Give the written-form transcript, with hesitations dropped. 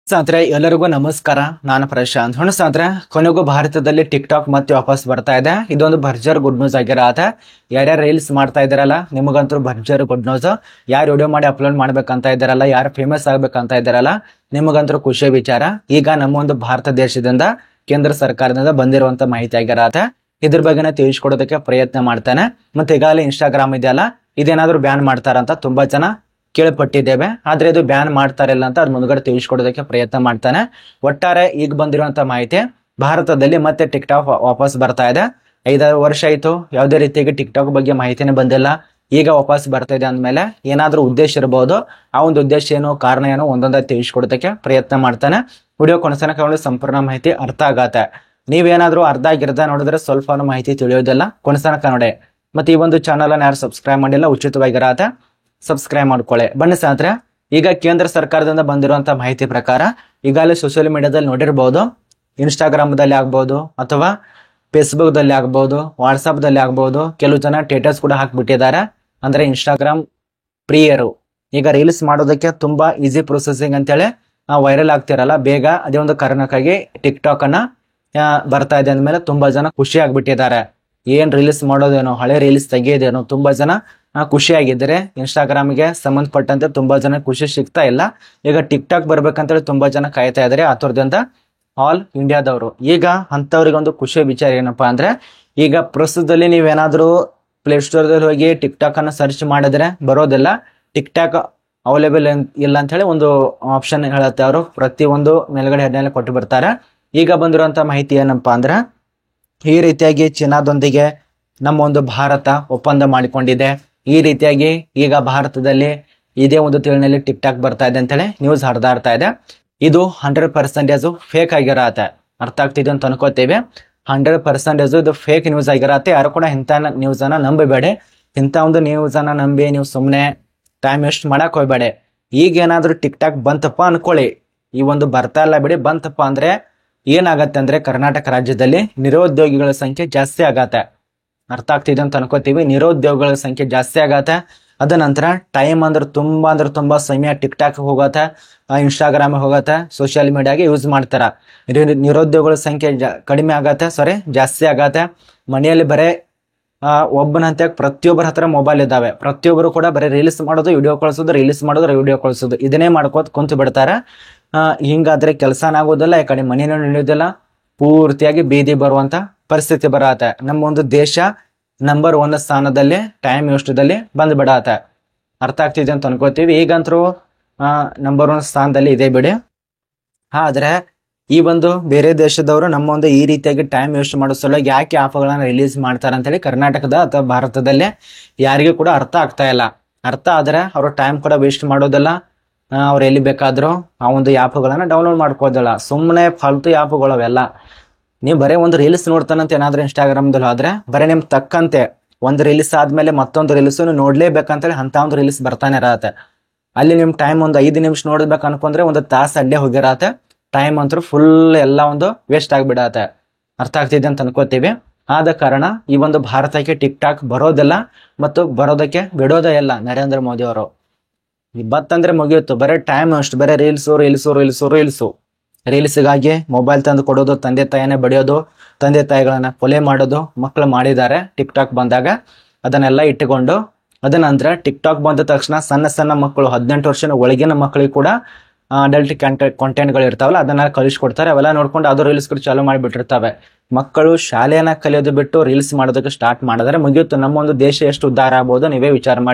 ಸ್ನೇಹಿತರೆ ಎಲ್ಲರಿಗೂ ನಮಸ್ಕಾರ. ನಾನು ಪ್ರಶಾಂತ್. ಸ್ನೇಹಿತರೆ, ಕೊನೆಗೂ ಭಾರತದಲ್ಲಿ ಟಿಕ್ ಟಾಕ್ ಮತ್ತೆ ವಾಪಸ್ ಬರ್ತಾ ಇದೆ. ಇದೊಂದು ಭರ್ಜರ್ ಗುಡ್ ನ್ಯೂಸ್ ಆಗಿರತ್ತೆ. ಯಾರ್ಯಾರು ರೀಲ್ಸ್ ಮಾಡ್ತಾ ಇದಾರಲ್ಲ, ನಿಮಗಂತೂ ಭರ್ಜರ್ ಗುಡ್ ನ್ಯೂಸ್. ಯಾರು ವಿಡಿಯೋ ಮಾಡಿ ಅಪ್ಲೋಡ್ ಮಾಡ್ಬೇಕಂತ ಇದಾರಲ್ಲ, ಯಾರು ಫೇಮಸ್ ಆಗ್ಬೇಕಂತ ಇದಾರಲ್ಲ, ನಿಮಗಂತೂ ಖುಷಿ ವಿಚಾರ. ಈಗ ನಮ್ಮ ಒಂದು ಭಾರತ ದೇಶದಿಂದ ಕೇಂದ್ರ ಸರ್ಕಾರದಿಂದ ಬಂದಿರುವಂತ ಮಾಹಿತಿ ಆಗಿರತ್ತೆ. ಇದ್ರ ಬಗ್ಗೆನೇ ತಿಳಿಸ್ಕೊಡೋದಕ್ಕೆ ಪ್ರಯತ್ನ ಮಾಡ್ತಾನೆ. ಮತ್ತೆ ಈಗಾಗಲೇ ಇನ್ಸ್ಟಾಗ್ರಾಮ್ ಇದೆಯಲ್ಲ, ಇದೇನಾದ್ರೂ ಬ್ಯಾನ್ ಮಾಡ್ತಾರಂತ ತುಂಬಾ ಜನ ಕೇಳ್ಪಟ್ಟಿದ್ದೇವೆ. ಆದ್ರೆ ಇದು ಬ್ಯಾನ್ ಮಾಡ್ತಾರಿಲ್ಲ ಅಂತ ಅದ್ ಮುಂದ್ಗಡೆ ತಿಳಿಸ್ಕೊಡೋದಕ್ಕೆ ಪ್ರಯತ್ನ ಮಾಡ್ತಾನೆ. ಒಟ್ಟಾರೆ ಈಗ ಬಂದಿರುವಂತ ಮಾಹಿತಿ, ಭಾರತದಲ್ಲಿ ಮತ್ತೆ ಟಿಕ್ ಟಾಕ್ ವಾಪಸ್ ಬರ್ತಾ ಇದೆ. 5 ವರ್ಷ ಆಯ್ತು, ಯಾವುದೇ ರೀತಿಯಾಗಿ ಟಿಕ್ ಟಾಕ್ ಬಗ್ಗೆ ಮಾಹಿತಿನೇ ಬಂದಿಲ್ಲ. ಈಗ ವಾಪಸ್ ಬರ್ತಾ ಇದೆ ಅಂದ್ಮೇಲೆ ಏನಾದ್ರೂ ಉದ್ದೇಶ ಇರಬಹುದು. ಆ ಒಂದು ಉದ್ದೇಶ ಏನು, ಕಾರಣ ಏನು, ಒಂದೊಂದಾಗಿ ತಿಳಿಸ್ಕೊಡೋದಕ್ಕೆ ಪ್ರಯತ್ನ ಮಾಡ್ತಾನೆ. ವಿಡಿಯೋ ಕೊನೆಸನಕ ಸಂಪೂರ್ಣ ಮಾಹಿತಿ ಅರ್ಥ ಆಗತ್ತೆ. ನೀವೇನಾದ್ರೂ ಅರ್ಧ ಆಗಿರ್ದ ನೋಡಿದ್ರೆ ಸ್ವಲ್ಪ ಮಾಹಿತಿ ತಿಳಿಯೋದಿಲ್ಲ. ಕೊನೆಸನಕ ನೋಡಿ. ಮತ್ತೆ ಈ ಒಂದು ಚಾನಲ್ ಅನ್ನ ಯಾರು ಸಬ್ಸ್ಕ್ರೈಬ್ ಮಾಡಿಲ್ಲ, ಉಚಿತವಾಗಿರತ್ತೆ, ಸಬ್ಸ್ಕ್ರೈಬ್ ಮಾಡ್ಕೊಳ್ಳಿ. ಬನ್ನಿ ಸ್ನೇಹಿತರೆ, ಈಗ ಕೇಂದ್ರ ಸರ್ಕಾರದಿಂದ ಬಂದಿರುವಂತ ಮಾಹಿತಿ ಪ್ರಕಾರ ಈಗಾಗಲೇ ಸೋಷಿಯಲ್ ಮೀಡಿಯಾದಲ್ಲಿ ನೋಡಿರ್ಬೋದು. ಇನ್ಸ್ಟಾಗ್ರಾಮ್ದಲ್ಲಿ ಆಗ್ಬಹುದು, ಅಥವಾ ಫೇಸ್ಬುಕ್ ದಲ್ಲಿ ಆಗ್ಬಹುದು, ವಾಟ್ಸಪ್ ದಲ್ಲಿ ಆಗ್ಬಹುದು. ಕೆಲವು ಜನ ಸ್ಟೇಟಸ್ ಕೂಡ ಹಾಕ್ಬಿಟ್ಟಿದ್ದಾರೆ. ಅಂದ್ರೆ ಇನ್ಸ್ಟಾಗ್ರಾಮ್ ಪ್ರಿಯರು ಈಗ ರೀಲ್ಸ್ ಮಾಡೋದಕ್ಕೆ ತುಂಬಾ ಈಸಿ ಪ್ರೊಸೆಸಿಂಗ್ ಅಂತೇಳಿ ವೈರಲ್ ಆಗ್ತಿರಲ್ಲ ಬೇಗ. ಅದೇ ಒಂದು ಕಾರಣಕ್ಕಾಗಿ ಟಿಕ್ ಟಾಕ್ ಅನ್ನ ಬರ್ತಾ ಇದೆ ಅಂದ್ಮೇಲೆ ತುಂಬಾ ಜನ ಖುಷಿ ಆಗ್ಬಿಟ್ಟಿದ್ದಾರೆ. ಏನ್ ರೀಲ್ಸ್ ಮಾಡೋದೇನೋ, ಹಳೆ ರೀಲ್ಸ್ ತೆಗಿಯೋದೇನೋ, ತುಂಬಾ ಜನ ಖುಷಿಯಾಗಿದ್ದಾರೆ. ಇನ್ಸ್ಟಾಗ್ರಾಮ್ಗೆ ಸಂಬಂಧಪಟ್ಟಂತೆ ತುಂಬಾ ಜನ ಖುಷಿ ಸಿಗ್ತಾ ಇಲ್ಲ. ಈಗ ಟಿಕ್ ಟಾಕ್ ಬರ್ಬೇಕಂತೇಳಿ ತುಂಬಾ ಜನ ಕಾಯ್ತಾ ಇದಾರೆ ಆತುರದಿಂದ ಆಲ್ ಇಂಡಿಯಾದವರು. ಈಗ ಅಂತವ್ರಿಗೆ ಒಂದು ಖುಷಿಯ ವಿಚಾರ ಏನಪ್ಪಾ ಅಂದ್ರೆ, ಈಗ ಪ್ರಸ್ತುತದಲ್ಲಿ ನೀವೇನಾದ್ರೂ ಪ್ಲೇ ಸ್ಟೋರ್ ದಲ್ಲಿ ಹೋಗಿ ಟಿಕ್ ಟಾಕ್ ಅನ್ನ ಸರ್ಚ್ ಮಾಡಿದ್ರೆ ಬರೋದಿಲ್ಲ. ಟಿಕ್ ಟಾಕ್ ಅವೈಲೇಬಲ್ ಇಲ್ಲ ಅಂತ ಹೇಳಿ ಒಂದು ಆಪ್ಷನ್ ಹೇಳುತ್ತೆ. ಅವರು ಪ್ರತಿಯೊಂದು ಮೇಲ್ಗಡೆ ಹೆಡ್ನಲ್ಲಿ ಕೊಟ್ಟು ಬರ್ತಾರೆ. ಈಗ ಬಂದಿರುವಂತ ಮಾಹಿತಿ ಏನಪ್ಪಾ ಅಂದ್ರೆ, ಈ ರೀತಿಯಾಗಿ ಚೀನಾದೊಂದಿಗೆ ನಮ್ಮ ಒಂದು ಭಾರತ ಒಪ್ಪಂದ ಮಾಡಿಕೊಂಡಿದೆ. ಈ ರೀತಿಯಾಗಿ ಈಗ ಭಾರತದಲ್ಲಿ ಇದೇ ಒಂದು ತಿಳಿನಲ್ಲಿ ಟಿಕ್ ಟಾಕ್ ಬರ್ತಾ ಇದೆ ಅಂತೇಳಿ ನ್ಯೂಸ್ ಹರಿದಾಡ್ತಾ ಇದೆ. ಇದು 100% ಫೇಕ್ ಆಗಿರತ್ತೆ. ಅರ್ಥ ಆಗ್ತಿದೆ ಅಂತ ಅನ್ಕೋತೀವಿ. 100% ಇದು ಫೇಕ್ ನ್ಯೂಸ್ ಆಗಿರತ್ತೆ. ಯಾರು ಕೂಡ ಇಂಥ ನ್ಯೂಸ್ ಅನ್ನ ನಂಬಬೇಡಿ. ಇಂಥ ಒಂದು ನ್ಯೂಸ್ ಅನ್ನ ನಂಬಿ ನೀವು ಸುಮ್ಮನೆ ಟೈಮ್ ವೇಸ್ಟ್ ಮಾಡಕ್ ಹೋಗ್ಬೇಡಿ. ಈಗ ಏನಾದ್ರೂ ಟಿಕ್ ಟಾಕ್ ಬಂತಪ್ಪ ಅನ್ಕೊಳ್ಳಿ, ಈ ಒಂದು ಬರ್ತಾ ಇಲ್ಲ ಬಿಡಿ, ಬಂತಪ್ಪ ಅಂದ್ರೆ ಏನಾಗತ್ತೆ ಅಂದ್ರೆ, ಕರ್ನಾಟಕ ರಾಜ್ಯದಲ್ಲಿ ನಿರುದ್ಯೋಗಿಗಳ ಸಂಖ್ಯೆ ಜಾಸ್ತಿ ಆಗತ್ತೆ. ಅರ್ಥ ಆಗ್ತಿದೆ ಅಂತ ಅನ್ಕೋತೀವಿ. ನಿರುದ್ಯೋಗಿಗಳ ಸಂಖ್ಯೆ ಜಾಸ್ತಿ ಆಗತ್ತೆ. ಅದ ನಂತರ ಟೈಮ್ ಅಂದ್ರೆ ತುಂಬಾ ಸಮಯ ಟಿಕ್ ಟಾಕ್ ಹೋಗತ್ತೆ, ಇನ್ಸ್ಟಾಗ್ರಾಮ್ ಹೋಗತ್ತೆ, ಸೋಷಿಯಲ್ ಮೀಡಿಯಾಗೆ ಯೂಸ್ ಮಾಡ್ತಾರ. ನಿರುದ್ಯೋಗಿಗಳ ಸಂಖ್ಯೆ ಕಡಿಮೆ ಆಗತ್ತೆ, ಜಾಸ್ತಿ ಆಗತ್ತೆ. ಮನೆಯಲ್ಲಿ ಬರೇ ಒಬ್ಬನಂತೆ ಪ್ರತಿಯೊಬ್ಬರ ಹತ್ರ ಮೊಬೈಲ್ ಇದಾವೆ. ಪ್ರತಿಯೊಬ್ಬರು ಕೂಡ ಬರೀ ರೀಲ್ಸ್ ಮಾಡೋದು, ವಿಡಿಯೋ ಕಳಿಸೋದು, ರೀಲ್ಸ್ ಮಾಡೋದು, ವಿಡಿಯೋ ಕಳಿಸೋದು, ಇದನ್ನೇ ಮಾಡ್ಕೋತ ಕುಂತು ಬಿಡ್ತಾರೆ. ಹಿಂಗಾದ್ರೆ ಕೆಲಸನ ಆಗೋದಿಲ್ಲ, ಈ ಕಡೆ ಮನೇನೂ ನಡೆಯೋದಿಲ್ಲ, ಪೂರ್ತಿಯಾಗಿ ಬೀದಿ ಬರುವಂತ ಪರಿಸ್ಥಿತಿ ಬರತ್ತೆ. ನಮ್ಮ ಒಂದು ದೇಶ ನಂಬರ್ 1 ಸ್ಥಾನದಲ್ಲಿ ಟೈಮ್ ವೇಸ್ಟ್ದಲ್ಲಿ ಬಂದ್ಬಿಡತ್ತೆ. ಅರ್ಥ ಆಗ್ತಿದೆ ಅಂತ ಅನ್ಕೋತೀವಿ. ಈಗಂತರೂ ನಂಬರ್ 1 ಸ್ಥಾನದಲ್ಲಿ ಇದೆ ಬಿಡಿ. ಆದ್ರೆ ಈ ಒಂದು ಬೇರೆ ದೇಶದವರು ನಮ್ಮ ಒಂದು ಈ ರೀತಿಯಾಗಿ ಟೈಮ್ ವೇಸ್ಟ್ ಮಾಡೋ ಸಲುವಾಗಿ ಯಾಕೆ ಆಪ್ಗಳನ್ನ ರಿಲೀಸ್ ಮಾಡ್ತಾರೆ ಅಂತೇಳಿ ಕರ್ನಾಟಕದ ಅಥವಾ ಭಾರತದಲ್ಲೇ ಯಾರಿಗೂ ಕೂಡ ಅರ್ಥ ಆಗ್ತಾ ಇಲ್ಲ. ಅರ್ಥ ಆದ್ರೆ ಅವರು ಟೈಮ್ ಕೂಡ ವೇಸ್ಟ್ ಮಾಡೋದಿಲ್ಲ. ಅವ್ರು ಎಲ್ಲಿ ಬೇಕಾದ್ರೂ ಆ ಒಂದು ಆ್ಯಪ್ಗಳನ್ನ ಡೌನ್ಲೋಡ್ ಮಾಡ್ಕೋದಿಲ್ಲ. ಸುಮ್ಮನೆ ಫಾಲ್ತು ಆ್ಯಪ್ಗಳು ಅವೆಲ್ಲ. ನೀವು ಬರೀ ಒಂದು ರೀಲ್ಸ್ ನೋಡ್ತಾನಂತ ಏನಾದ್ರೂ ಇನ್ಸ್ಟಾಗ್ರಾಮ್ದಲ್ಲಿ ಆದ್ರೆ ಬರೀ ನಿಮ್ ತಕ್ಕಂತೆ ಒಂದು ರೀಲ್ಸ್ ಆದ್ಮೇಲೆ ಮತ್ತೊಂದು ರೀಲ್ಸ್ ನೋಡ್ಲೇಬೇಕಂತೇಳಿ ಅಂತ ಒಂದು ರೀಲ್ಸ್ ಬರ್ತಾನೆ ಇರತ್ತೆ. ಅಲ್ಲಿ ನಿಮ್ ಟೈಮ್ ಒಂದು 5 ನಿಮಿಷ ನೋಡ್ಬೇಕು ಅನ್ಕೊಂಡ್ರೆ 1 ತಾಸು ಅಲ್ಲೇ ಹೋಗಿರತ್ತೆ. ಟೈಮ್ ಅಂತೂ ಫುಲ್ ಎಲ್ಲ ಒಂದು ವೇಸ್ಟ್ ಆಗ್ಬಿಡತ್ತೆ. ಅರ್ಥ ಆಗ್ತಿದೆ ಅಂತ ಅನ್ಕೋತೀವಿ. ಆದ ಕಾರಣ ಈ ಒಂದು ಭಾರತಕ್ಕೆ ಟಿಕ್ ಟಾಕ್ ಬರೋದಿಲ್ಲ ಮತ್ತು ಬರೋದಕ್ಕೆ ಬಿಡೋದೇ ಇಲ್ಲ ನರೇಂದ್ರ ಮೋದಿ ಅವರು. ಬತ್ತಂದ್ರೆ ಮುಗಿಯಿತು, ಬರೀ ಟೈಮ್ ಅಷ್ಟು, ಬರೀ ರೀಲ್ಸು. ರೀಲ್ಸ್ಗಾಗಿ ಮೊಬೈಲ್ ತಂದು ಕೊಡೋದು, ತಂದೆ ತಾಯಿನೇ ಬಡಿಯೋದು, ತಂದೆ ತಾಯಿಗಳನ್ನ ಕೊಲೆ ಮಾಡೋದು ಮಕ್ಕಳು ಮಾಡಿದ್ದಾರೆ ಟಿಕ್ ಟಾಕ್ ಬಂದಾಗ. ಅದನ್ನೆಲ್ಲ ಇಟ್ಟುಕೊಂಡು ಅದ ನಂತರ ಟಿಕ್ ಟಾಕ್ ಬಂದ ತಕ್ಷಣ ಸಣ್ಣ ಮಕ್ಕಳು 18 ವರ್ಷದ ಒಳಗಿನ ಮಕ್ಕಳಿಗೆ ಕೂಡ ಅಡಲ್ಟ್ ಕಂಟೆಂಟ್ಗಳು ಇರ್ತಾವಲ್ಲ, ಅದನ್ನ ಕಳಿಸ್ಕೊಡ್ತಾರೆ. ಅವೆಲ್ಲ ನೋಡ್ಕೊಂಡು ಅದು ರೀಲ್ಸ್ ಚಾಲೂ ಮಾಡಿಬಿಟ್ಟಿರ್ತವೆ. ಮಕ್ಕಳು ಶಾಲೆಯನ್ನ ಕಲಿಯೋದು ಬಿಟ್ಟು ರೀಲ್ಸ್ ಮಾಡೋದಕ್ಕೆ ಸ್ಟಾರ್ಟ್ ಮಾಡಿದ್ರೆ ಮುಗಿಯುತ್ತೆ. ನಮ್ಮ ಒಂದು ದೇಶ ಎಷ್ಟು ಉದ್ಧಾರ ಆಗ್ಬೋದು ನೀವೇ ವಿಚಾರ ಮಾಡಿ.